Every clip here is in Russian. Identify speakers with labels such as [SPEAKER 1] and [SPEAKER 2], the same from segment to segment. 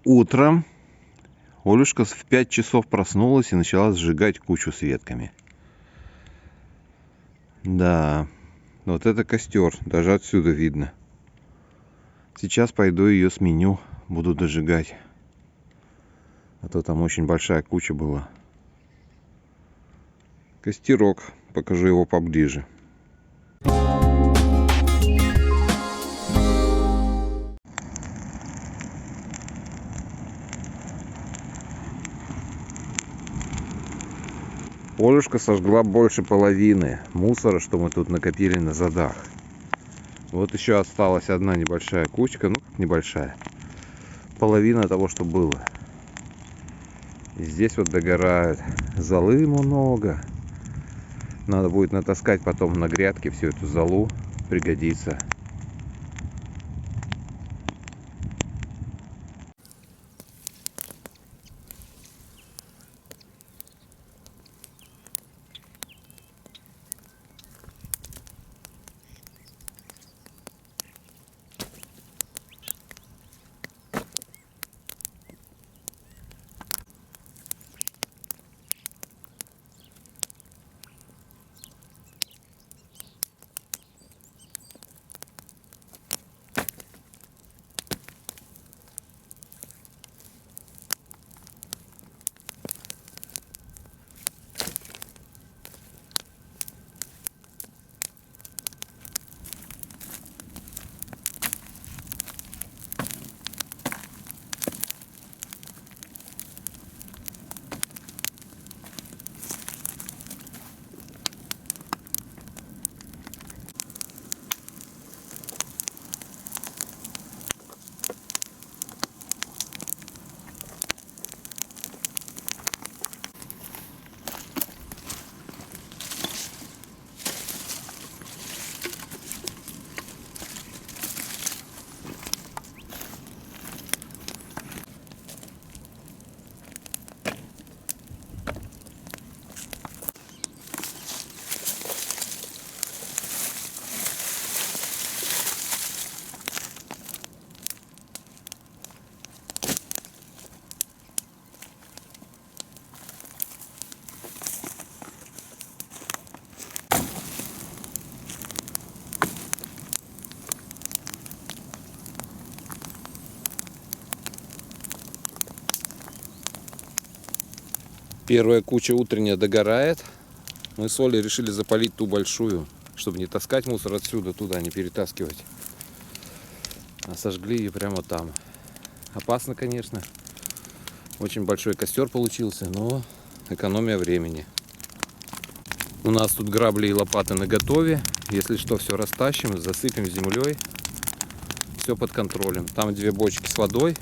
[SPEAKER 1] Утром Олюшка в 5 часов проснулась и начала сжигать кучу с ветками. Да, вот это костер, даже отсюда видно. Сейчас пойду ее сменю, буду дожигать. А то там очень большая куча была. Костерок, покажу его поближе. Олюшка сожгла больше половины мусора, что мы тут накопили на задах. Вот еще осталась одна небольшая кучка, ну как небольшая, половина того, что было. И здесь вот догорают, золы много. Надо будет натаскать потом на грядке всю эту золу, пригодится. Первая куча утренняя догорает. Мы с Олей решили запалить ту большую, чтобы не таскать мусор отсюда туда, не перетаскивать. А сожгли ее прямо там. Опасно, конечно. Очень большой костер получился, но экономия времени. У нас тут грабли и лопаты наготове. Если что, все растащим, засыпем землей. Все под контролем. Там 2 бочки с водой.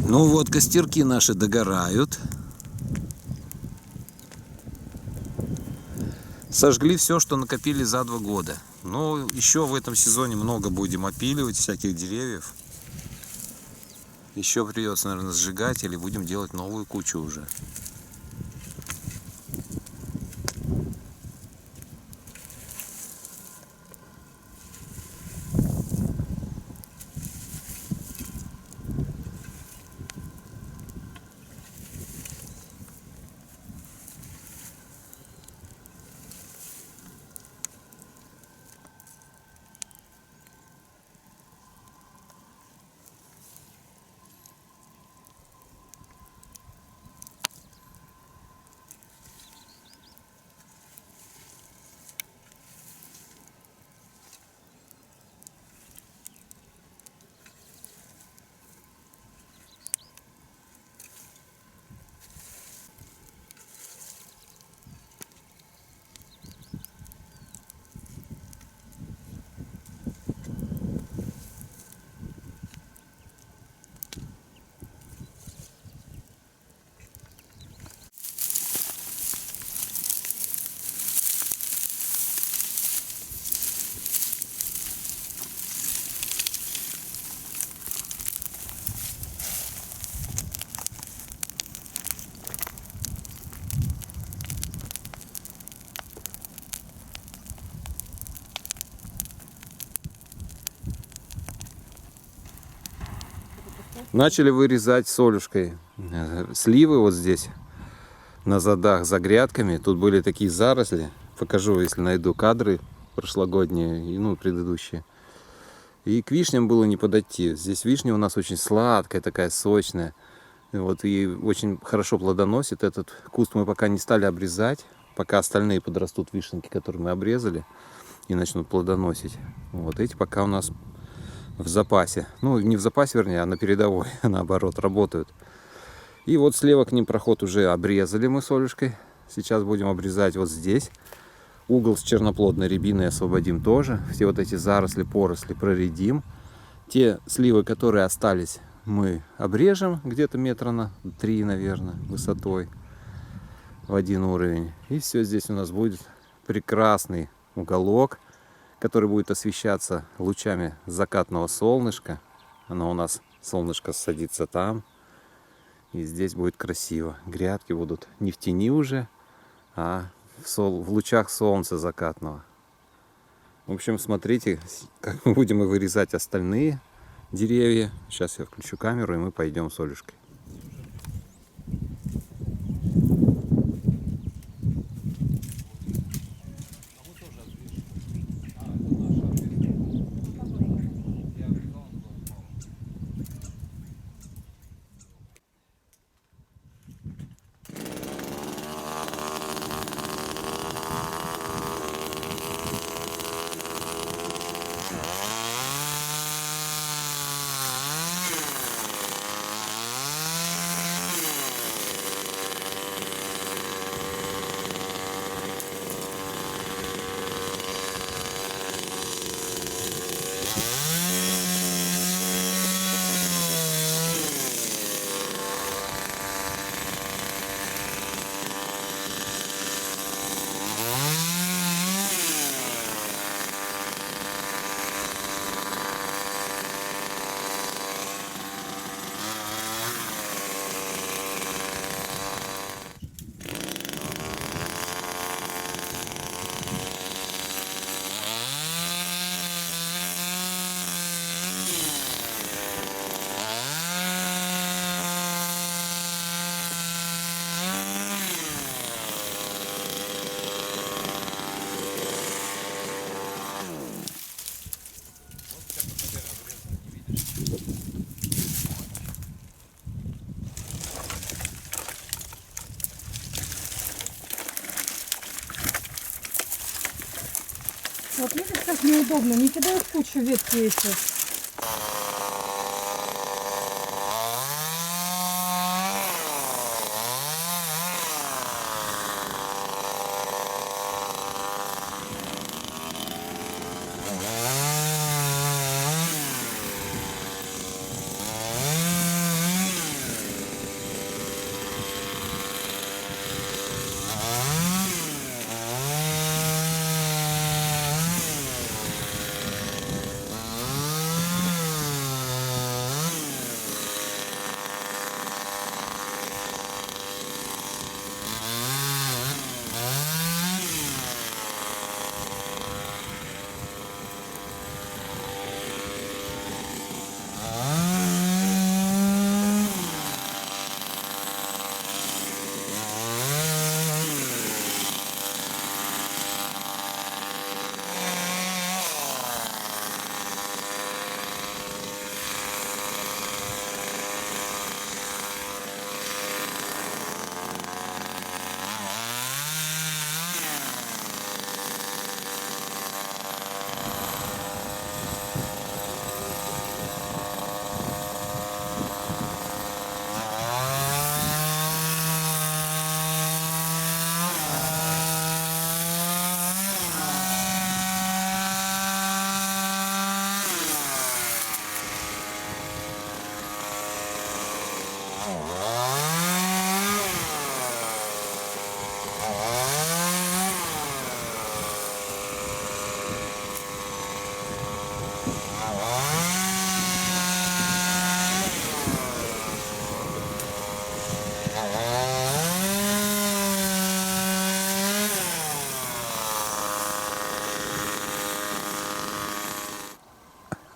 [SPEAKER 1] Ну вот, костерки наши догорают. Сожгли все, что накопили за 2 года. Но еще в этом сезоне много будем опиливать всяких деревьев. Еще придется, наверное, сжигать или будем делать новую кучу уже. Начали вырезать солюшкой сливы вот здесь, на задах, за грядками. Тут были такие заросли. Покажу, если найду кадры прошлогодние и предыдущие. И к вишням было не подойти. Здесь вишня у нас очень сладкая, такая сочная. И очень хорошо плодоносит. Этот куст мы пока не стали обрезать, пока остальные подрастут вишенки, которые мы обрезали, и начнут плодоносить. Эти пока у нас в запасе. Не в запасе, вернее, а на передовой, наоборот, работают. И вот слева к ним проход уже обрезали мы солюшкой. Сейчас будем обрезать вот здесь. Угол с черноплодной рябиной освободим тоже. Все вот эти заросли, поросли проредим. Те сливы, которые остались, мы обрежем где-то метра на 3, наверное, высотой в один уровень. И все, здесь у нас будет прекрасный уголок, который будет освещаться лучами закатного солнышка. Оно у нас, солнышко, садится там. И здесь будет красиво. Грядки будут не в тени уже, а в лучах солнца закатного. В общем, смотрите, как мы будем вырезать остальные деревья. Сейчас я включу камеру, и мы пойдем с Олюшкой.
[SPEAKER 2] Вот видишь, как неудобно, не кидают кучу ветки еще.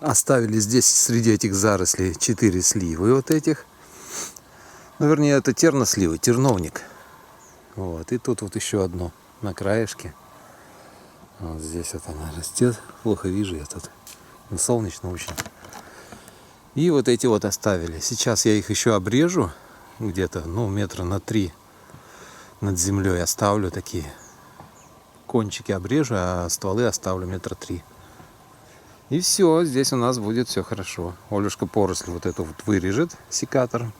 [SPEAKER 1] оставили здесь среди этих зарослей 4 сливы вот этих. Ну, вернее, это терносливы, терновник. Вот, и тут вот еще одно на краешке. Вот здесь вот она растет. Плохо вижу я тут. Но солнечно очень. И вот эти вот оставили. Сейчас я их еще обрежу. Где-то, ну, метра на 3 над землей оставлю такие. Кончики обрежу, а стволы оставлю метра 3. И все, здесь у нас будет все хорошо. Олюшка поросль вот эту вот вырежет секатором.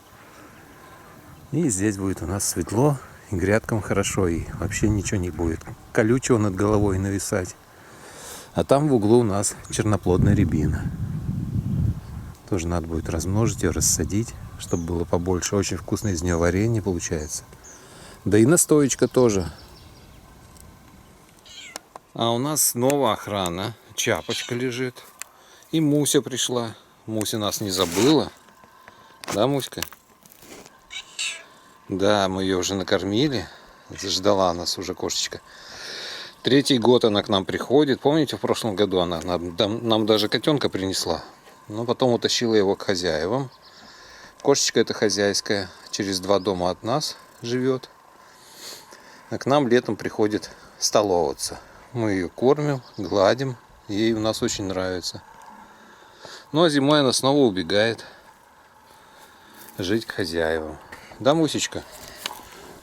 [SPEAKER 1] И здесь будет у нас светло. И грядкам хорошо, и вообще ничего не будет колючего над головой нависать. А там в углу у нас черноплодная рябина. Тоже надо будет размножить ее, рассадить, чтобы было побольше. Очень вкусное из нее варенье получается. Да и настоечка тоже. А у нас снова охрана. Чапочка лежит. И Муся пришла. Муся нас не забыла. Да, Муська? Да, мы ее уже накормили. Ждала нас уже кошечка. 3-й год она к нам приходит. Помните, в прошлом году она нам даже котенка принесла. Но потом утащила его к хозяевам. Кошечка эта хозяйская. Через 2 дома от нас живет. А к нам летом приходит столоваться. Мы ее кормим, гладим. Ей у нас очень нравится. Ну а зимой она снова убегает жить к хозяевам. Да, Мусечка?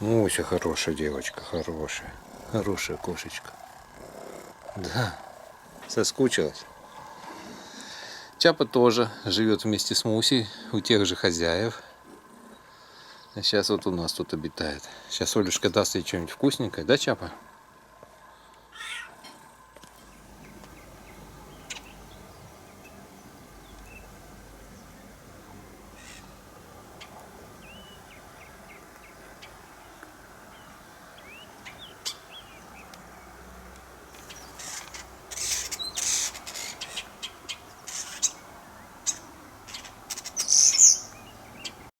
[SPEAKER 1] Муся хорошая девочка, хорошая. Хорошая кошечка. Да, соскучилась. Чапа тоже живет вместе с Мусей у тех же хозяев. А сейчас вот у нас тут обитает. Сейчас Олюшка даст ей что-нибудь вкусненькое. Да, Чапа?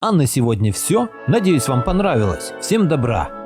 [SPEAKER 3] А на сегодня все. Надеюсь, вам понравилось. Всем добра!